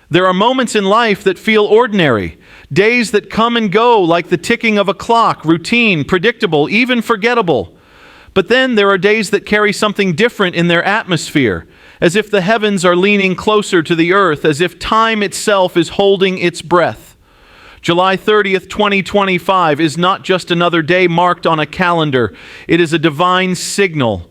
There are moments in life that feel ordinary, days that come and go like the ticking of a clock, routine, predictable, even forgettable. But then there are days that carry something different in their atmosphere, as if the heavens are leaning closer to the earth, as if time itself is holding its breath. July 30th, 2025 is not just another day marked on a calendar. It is a divine signal.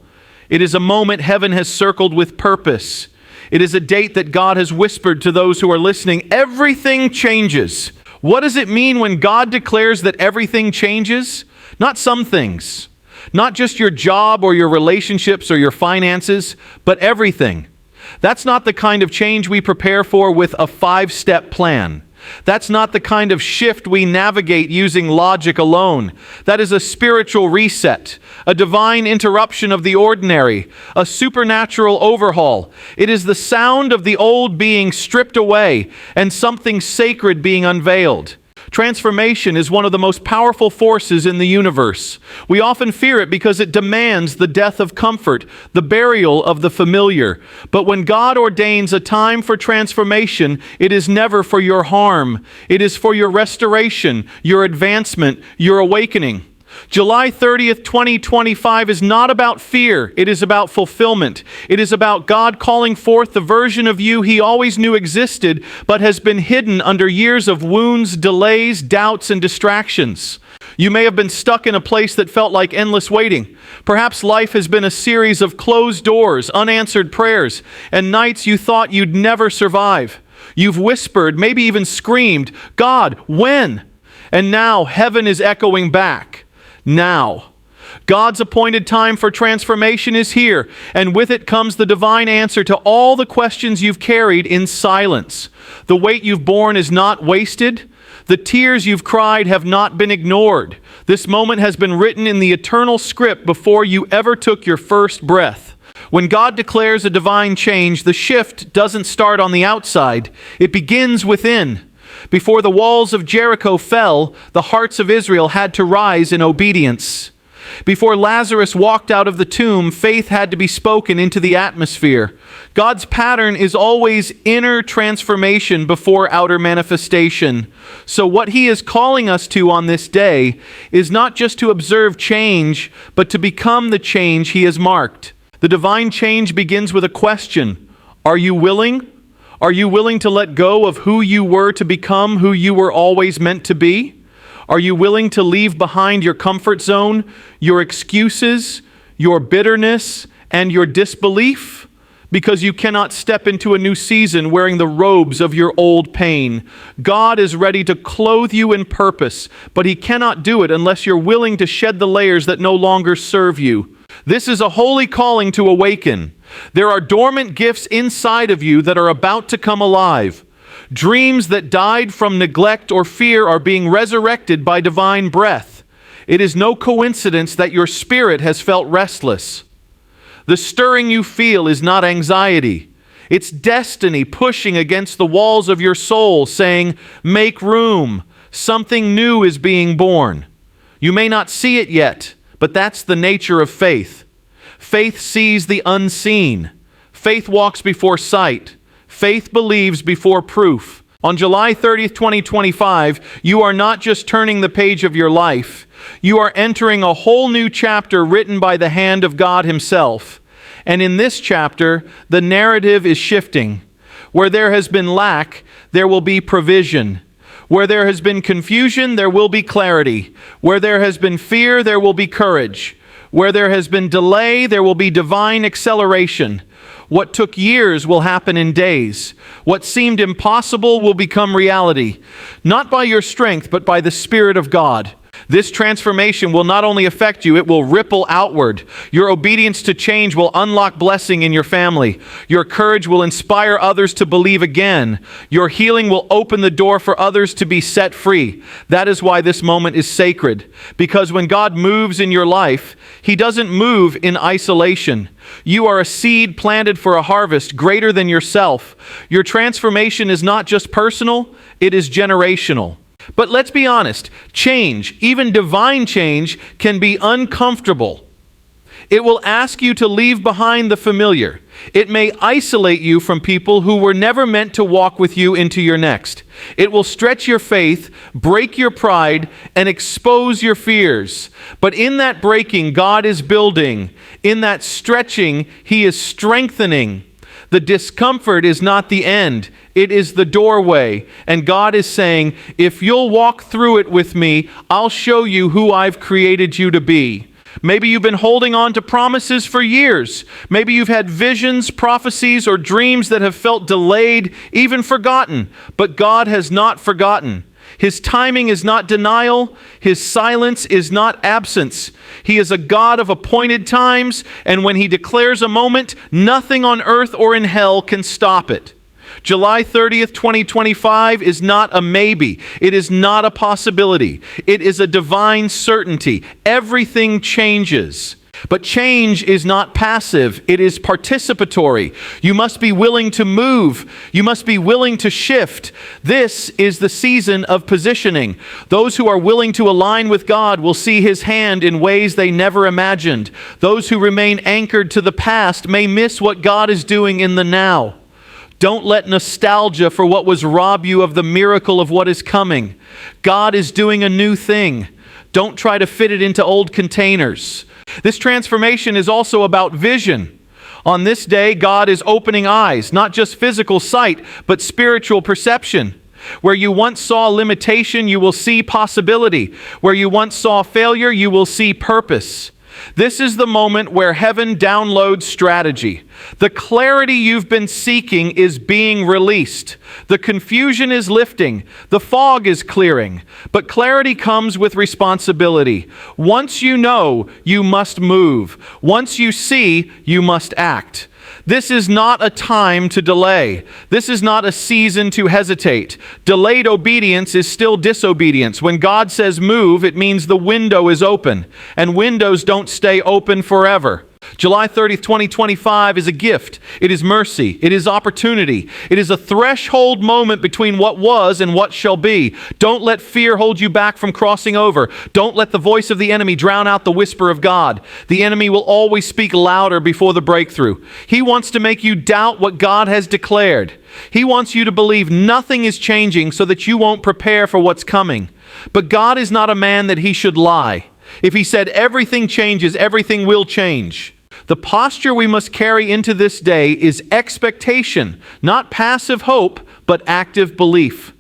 It is a moment heaven has circled with purpose. It is a date that God has whispered to those who are listening. Everything changes. What does it mean when God declares that everything changes? Not some things. Not just your job or your relationships or your finances, but everything. That's not the kind of change we prepare for with a 5-step plan. That's not the kind of shift we navigate using logic alone. That is a spiritual reset, a divine interruption of the ordinary, a supernatural overhaul. It is the sound of the old being stripped away and something sacred being unveiled. Transformation is one of the most powerful forces in the universe. We often fear it because it demands the death of comfort, the burial of the familiar. But when God ordains a time for transformation, it is never for your harm. It is for your restoration, your advancement, your awakening. July 30th, 2025 is not about fear. It is about fulfillment. It is about God calling forth the version of you He always knew existed, but has been hidden under years of wounds, delays, doubts, and distractions. You may have been stuck in a place that felt like endless waiting. Perhaps life has been a series of closed doors, unanswered prayers, and nights you thought you'd never survive. You've whispered, maybe even screamed, "God, when?" And now heaven is echoing back. Now. God's appointed time for transformation is here, and with it comes the divine answer to all the questions you've carried in silence. The weight you've borne is not wasted. The tears you've cried have not been ignored. This moment has been written in the eternal script before you ever took your first breath. When God declares a divine change, the shift doesn't start on the outside. It begins within. Before the walls of Jericho fell, the hearts of Israel had to rise in obedience. Before Lazarus walked out of the tomb, faith had to be spoken into the atmosphere. God's pattern is always inner transformation before outer manifestation. So what He is calling us to on this day is not just to observe change, but to become the change He has marked. The divine change begins with a question. Are you willing? Are you willing to let go of who you were to become who you were always meant to be? Are you willing to leave behind your comfort zone, your excuses, your bitterness, and your disbelief? Because you cannot step into a new season wearing the robes of your old pain. God is ready to clothe you in purpose, but He cannot do it unless you're willing to shed the layers that no longer serve you. This is a holy calling to awaken. There are dormant gifts inside of you that are about to come alive. Dreams that died from neglect or fear are being resurrected by divine breath. It is no coincidence that your spirit has felt restless. The stirring you feel is not anxiety. It's destiny pushing against the walls of your soul, saying, "Make room. Something new is being born." You may not see it yet, but that's the nature of faith. Faith sees the unseen. Faith walks before sight. Faith believes before proof. On July 30th, 2025, you are not just turning the page of your life. You are entering a whole new chapter written by the hand of God Himself. And in this chapter, the narrative is shifting. Where there has been lack, there will be provision. Where there has been confusion, there will be clarity. Where there has been fear, there will be courage. Where there has been delay, there will be divine acceleration. What took years will happen in days. What seemed impossible will become reality. Not by your strength, but by the Spirit of God. This transformation will not only affect you, it will ripple outward. Your obedience to change will unlock blessing in your family. Your courage will inspire others to believe again. Your healing will open the door for others to be set free. That is why this moment is sacred. Because when God moves in your life, He doesn't move in isolation. You are a seed planted for a harvest greater than yourself. Your transformation is not just personal, it is generational. But let's be honest, change, even divine change, can be uncomfortable. It will ask you to leave behind the familiar. It may isolate you from people who were never meant to walk with you into your next. It will stretch your faith, break your pride, and expose your fears. But in that breaking, God is building. In that stretching, He is strengthening. The discomfort is not the end. It is the doorway. And God is saying, if you'll walk through it with me, I'll show you who I've created you to be. Maybe you've been holding on to promises for years. Maybe you've had visions, prophecies, or dreams that have felt delayed, even forgotten. But God has not forgotten. His timing is not denial. His silence is not absence. He is a God of appointed times, and when He declares a moment, nothing on earth or in hell can stop it. July 30th, 2025 is not a maybe. It is not a possibility. It is a divine certainty. Everything changes. But change is not passive. It is participatory. You must be willing to move. You must be willing to shift. This is the season of positioning. Those who are willing to align with God will see His hand in ways they never imagined. Those who remain anchored to the past may miss what God is doing in the now. Don't let nostalgia for what was rob you of the miracle of what is coming. God is doing a new thing. Don't try to fit it into old containers. This transformation is also about vision. On this day, God is opening eyes, not just physical sight, but spiritual perception. Where you once saw limitation, you will see possibility. Where you once saw failure, you will see purpose. This is the moment where heaven downloads strategy. The clarity you've been seeking is being released. The confusion is lifting. The fog is clearing. But clarity comes with responsibility. Once you know, you must move. Once you see, you must act. This is not a time to delay. This is not a season to hesitate. Delayed obedience is still disobedience. When God says move, it means the window is open. And windows don't stay open forever. July 30th, 2025 is a gift. It is mercy. It is opportunity. It is a threshold moment between what was and what shall be. Don't let fear hold you back from crossing over. Don't let the voice of the enemy drown out the whisper of God. The enemy will always speak louder before the breakthrough. He wants to make you doubt what God has declared. He wants you to believe nothing is changing so that you won't prepare for what's coming. But God is not a man that He should lie. If He said everything changes, everything will change. The posture we must carry into this day is expectation, not passive hope, but active belief.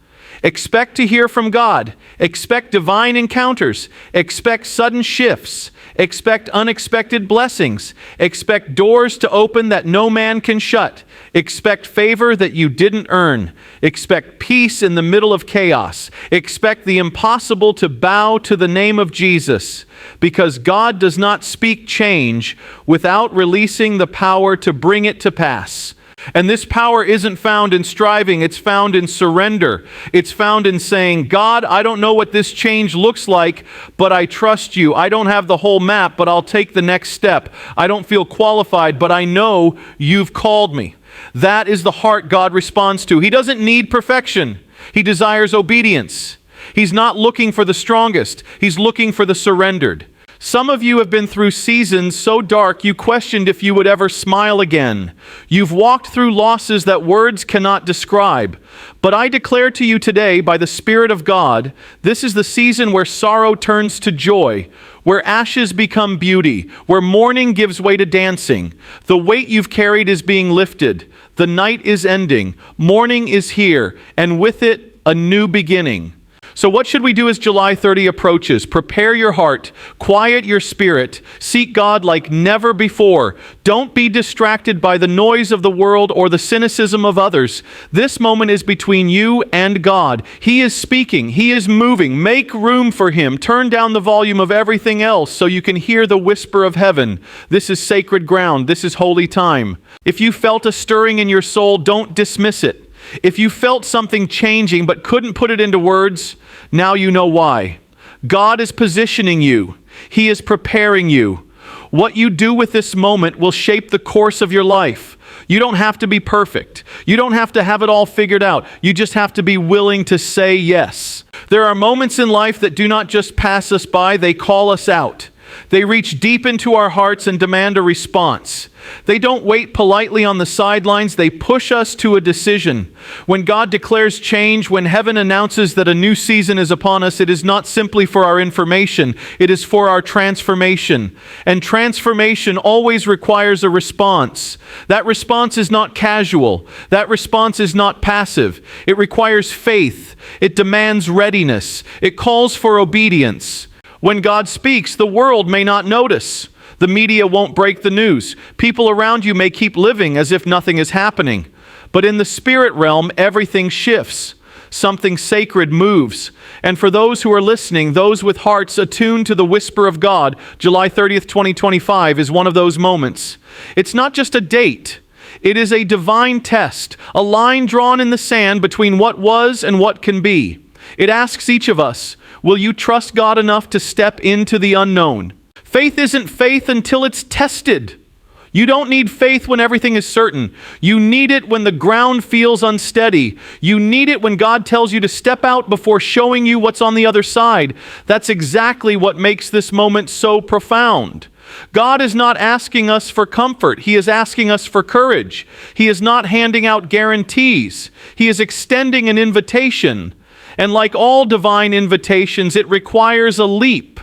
Expect to hear from God. Expect divine encounters. Expect sudden shifts. Expect unexpected blessings. Expect doors to open that no man can shut. Expect favor that you didn't earn. Expect peace in the middle of chaos. Expect the impossible to bow to the name of Jesus, because God does not speak change without releasing the power to bring it to pass. And this power isn't found in striving, it's found in surrender. It's found in saying, God, I don't know what this change looks like, but I trust you. I don't have the whole map, but I'll take the next step. I don't feel qualified, but I know you've called me. That is the heart God responds to. He doesn't need perfection. He desires obedience. He's not looking for the strongest. He's looking for the surrendered. Some of you have been through seasons so dark you questioned if you would ever smile again. You've walked through losses that words cannot describe. But I declare to you today, by the Spirit of God, this is the season where sorrow turns to joy, where ashes become beauty, where mourning gives way to dancing. The weight you've carried is being lifted. The night is ending. Morning is here, and with it, a new beginning. So what should we do as July 30 approaches? Prepare your heart, quiet your spirit, seek God like never before. Don't be distracted by the noise of the world or the cynicism of others. This moment is between you and God. He is speaking. He is moving. Make room for Him. Turn down the volume of everything else so you can hear the whisper of heaven. This is sacred ground. This is holy time. If you felt a stirring in your soul, don't dismiss it. If you felt something changing but couldn't put it into words, now you know why. God is positioning you. He is preparing you. What you do with this moment will shape the course of your life. You don't have to be perfect. You don't have to have it all figured out. You just have to be willing to say yes. There are moments in life that do not just pass us by, they call us out. They reach deep into our hearts and demand a response. They don't wait politely on the sidelines. They push us to a decision. When God declares change, when heaven announces that a new season is upon us, it is not simply for our information. It is for our transformation. And transformation always requires a response. That response is not casual. That response is not passive. It requires faith. It demands readiness. It calls for obedience. When God speaks, the world may not notice. The media won't break the news. People around you may keep living as if nothing is happening. But in the spirit realm, everything shifts. Something sacred moves. And for those who are listening, those with hearts attuned to the whisper of God, July 30th, 2025 is one of those moments. It's not just a date. It is a divine test, a line drawn in the sand between what was and what can be. It asks each of us, will you trust God enough to step into the unknown? Faith isn't faith until it's tested. You don't need faith when everything is certain. You need it when the ground feels unsteady. You need it when God tells you to step out before showing you what's on the other side. That's exactly what makes this moment so profound. God is not asking us for comfort. He is asking us for courage. He is not handing out guarantees. He is extending an invitation. And like all divine invitations, it requires a leap.